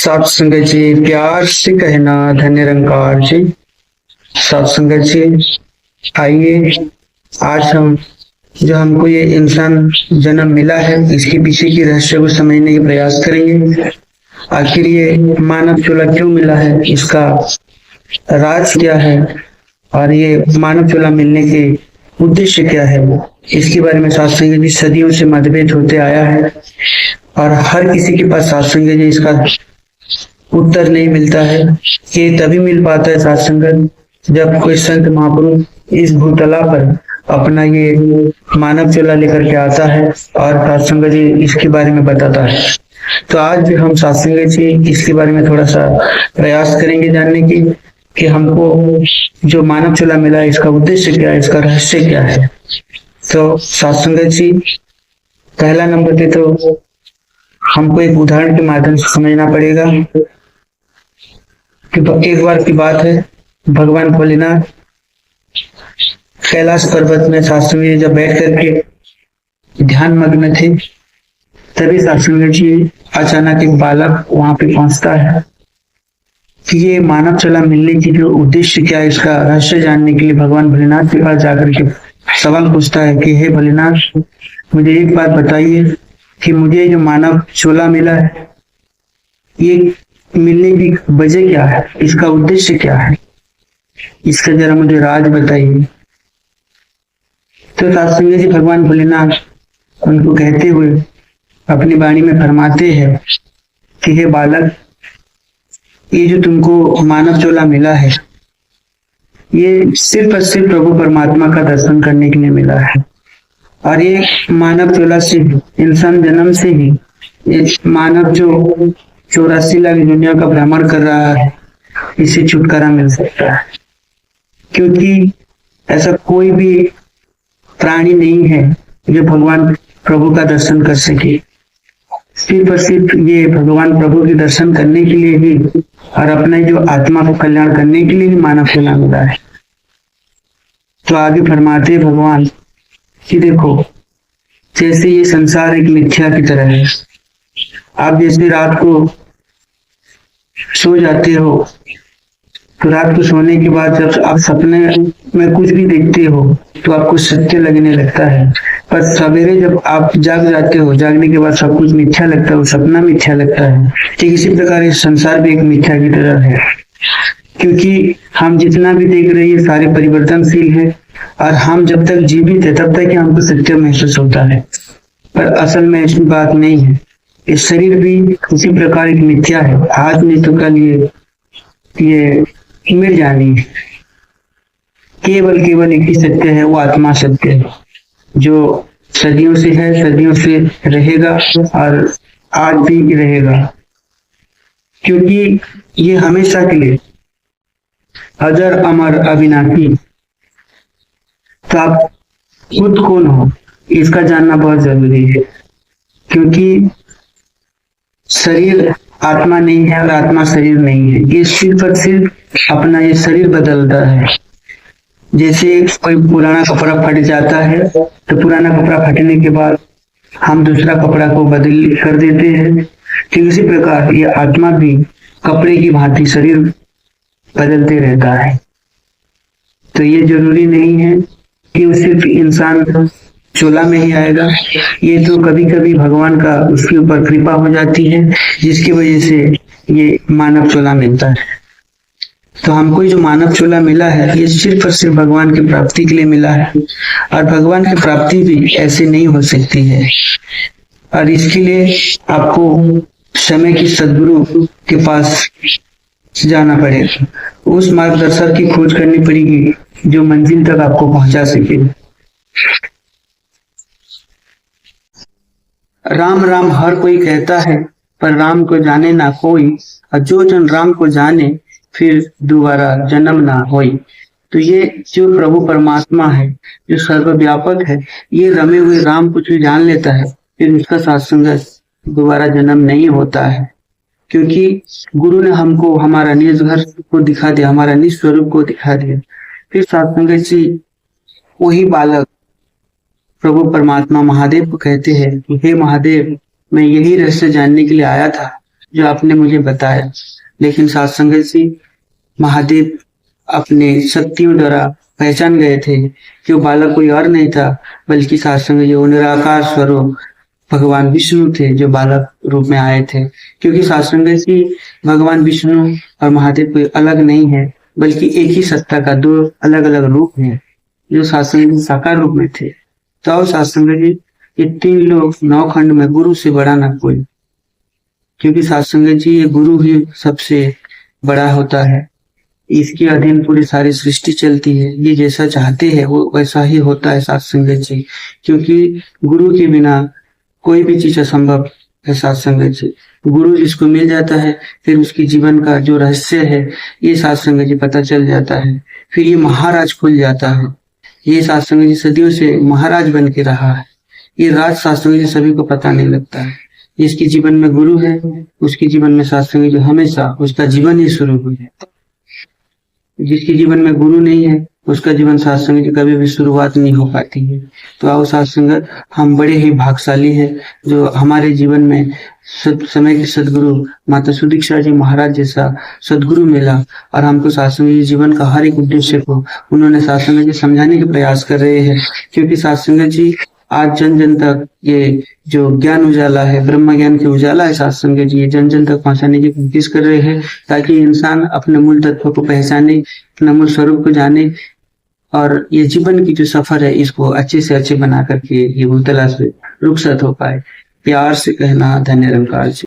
सात संगत जी, प्यार से कहना धन्य निरंकार जी। सात संगत जी, आइए आज हम जो हमको ये इंसान जन्म मिला है इसके पीछे की रहस्य को समझने के प्रयास करेंगे। आखिर ये मानव चूल्हा क्यों मिला है, इसका राज क्या है और ये मानव चूल्हा मिलने के उद्देश्य क्या है, वो इसके बारे में सात संगत जी सदियों से मतभेद होते आया है और हर किसी के पास सात संगत जी इसका उत्तर नहीं मिलता है। ये तभी मिल पाता है सात संगत जब कोई संत महापुरुष इस भूतला पर अपना ये मानव चूल्हा लेकर के आता है और सात संगत जी इसके बारे में बताता है। तो आज भी हम सात संगत जी इसके बारे में थोड़ा सा प्रयास करेंगे जानने की कि हमको जो मानव चूल्हा मिला है इसका उद्देश्य क्या है, इसका रहस्य क्या है। तो सात संगत जी, पहला नंबर पे तो हमको एक उदाहरण के माध्यम से समझना पड़ेगा कि एक बार की बात है, भगवान भोलेनाथ कैलाश पर्वत में शास्त्री जब बैठ करके ध्यान मग्न थे, तभी शास्त्री जी अचानक एक बालक वहां पे पहुंचता है कि ये मानव चूल्हा मिलने की जो उद्देश्य क्या है, इसका रहस्य जानने के लिए भगवान भोलेनाथ के पास जाकर के सवाल पूछता है कि हे भोलेनाथ, मुझे एक बात बताइए कि मुझे जो मानव चूल्हा मिला है ये मिलने की वजह क्या है, इसका उद्देश्य क्या है, इसका जरा मुझे राज बताइए। तो शास्त्री जी भगवान भोलेनाथ उनको कहते हुए अपनी वाणी में फरमाते हैं कि हे बालक, ये जो तुमको मानव चूल्हा मिला है ये सिर्फ और सिर्फ प्रभु परमात्मा का दर्शन करने के लिए मिला है। और ये मानव चूल्हा से इंसान जन्म से ही ये मानव जो 84 लाख दुनिया का भ्रमण कर रहा है इसे छुटकारा मिल सकता है, क्योंकि ऐसा कोई भी प्राणी नहीं है जो भगवान प्रभु का दर्शन कर सके। सिर्फ और सिर्फ ये भगवान प्रभु के दर्शन करने के लिए ही और अपने जो आत्मा को कल्याण करने के लिए ही मानव चूल्हा मिला है। तो आगे फरमाते भगवान कि देखो, जैसे ये संसार एक मिथ्या की तरह है, आप जैसे रात को सो जाते हो तो रात को सोने के बाद जब आप सपने में कुछ भी देखते हो तो आपको सत्य लगने लगता है, पर सवेरे जब आप जाग जाते हो, जागने के बाद सब कुछ मिथ्या लगता है, वो सपना मिथ्या लगता है। ठीक इसी प्रकार इस संसार भी एक मिथ्या की तरह है, क्योंकि हम जितना भी देख रहे हैं सारे परिवर्तनशील है और हम जब तक जीवित है तब तक ही हमको सत्य महसूस होता है, पर असल में ऐसी बात नहीं है। इस शरीर भी उसी प्रकार एक मिथ्या है, आज नहीं तो कल ये मिट जानी है। केवल केवल एक ही सत्य है, वो आत्मा सत्य है जो सदियों से है, सदियों से रहेगा और आज भी रहेगा, क्योंकि ये हमेशा के लिए अजर अमर अविनाशी। तो आप खुद कौन हो इसका जानना बहुत जरूरी है, क्योंकि शरीर आत्मा नहीं है और आत्मा शरीर नहीं है। ये सिर्फ और सिर्फ अपना ये शरीर बदलता है। जैसे कोई पुराना कपड़ा फट जाता है तो पुराना कपड़ा फटने के बाद हम दूसरा कपड़ा को बदल कर देते हैं, ठीक इसी प्रकार ये आत्मा भी कपड़े की भांति शरीर बदलते रहता है। तो ये जरूरी नहीं है कि वो सिर्फ इंसान चूल्हा में ही आएगा, ये तो कभी कभी भगवान का उसके ऊपर कृपा हो जाती है जिसकी वजह से ये मानव चूल्हा मिलता है। तो हमको जो मानव चूल्हा मिला है ये सिर्फ और सिर्फ भगवान की प्राप्ति के लिए मिला है, और भगवान की प्राप्ति भी ऐसे नहीं हो सकती है, और इसके लिए आपको समय की सद्गुरु के पास जाना पड़ेगा, उस मार्गदर्शक की खोज करनी पड़ेगी जो मंजिल तक आपको पहुंचा सके। राम राम हर कोई कहता है पर राम को जाने ना कोई, और जो जन राम को जाने फिर दोबारा जन्म ना होई। तो ये जो प्रभु परमात्मा है जो सर्वव्यापक है, ये रमे हुए राम को जो जान लेता है फिर उसका सत्संग दोबारा जन्म नहीं होता है, क्योंकि गुरु ने हमको हमारा निज घर को दिखा दिया, हमारा निज स्वरूप को दिखा दिया। फिर सत्संग से वही बालक प्रभु परमात्मा महादेव को कहते हैं कि हे महादेव, मैं यही रहस्य जानने के लिए आया था जो आपने मुझे बताया। लेकिन साथ संगत जी, महादेव अपने शक्तियों द्वारा पहचान गए थे कि वो बालक कोई और नहीं था, बल्कि साथ संगत जी वो निराकार स्वरूप भगवान विष्णु थे जो बालक रूप में आए थे। क्योंकि साथ संगत जी, भगवान विष्णु और महादेव कोई अलग नहीं है, बल्कि एक ही सत्ता का दो अलग अलग रूप हैं जो साथ संगत जी साकार रूप में थे। तो आओ साथ संगत जी, ये तीन लोग नौ खंड में गुरु से बड़ा ना कोई। क्योंकि साथ संगत जी, ये गुरु ही सबसे बड़ा होता है। इसके अधीन पूरी सारी सृष्टि चलती है। ये जैसा चाहते हैं वो वैसा ही होता है साथ संगत जी। क्योंकि गुरु के बिना कोई भी चीज असंभव है साथ संगत जी। गुरु जिसको मिल जाता है, फिर उसकी जीवन का जो रहस्य है ये साथ संगत जी पता चल जाता है। फिर ये महाराज खुल जाता है। ये साथ संगत जी सदियों से महाराज बन के रहा है। ये राज साथ संगत जी सभी को पता नहीं लगता है। जिसके जीवन में गुरु है, उसके जीवन में साथ संगत जी हमेशा उसका जीवन ही शुरू हो जाता है। जिसके जीवन में गुरु नहीं है, उसका जीवन साथ संगत की कभी भी शुरुआत नहीं हो पाती है। तो आओ साथ संगत, हम बड़े ही भाग्यशाली हैं जो हमारे जीवन में समय के सदगुरु माता सुदीक्षा जी महाराज जैसा सदगुरु मिला। और हमको साथ संगत जी जीवन का हर एक उद्देश्य को उन्होंने साथ संगत जी समझाने के प्रयास कर रहे हैं। क्योंकि साथ संगत जी, आज जन जन तक ये जो ज्ञान उजाला है, ब्रह्म ज्ञान के उजाला है साथ संगत जी, ये जन जन तक पहुंचाने की कोशिश कर रहे हैं, ताकि इंसान अपने मूल तत्व को पहचाने, अपने मूल स्वरूप को जाने और ये जीवन की जो सफर है इसको अच्छे से अच्छे बना करके ये भूतला से रुखसत हो पाए। प्यार से कहना धन्य निरंकार जी।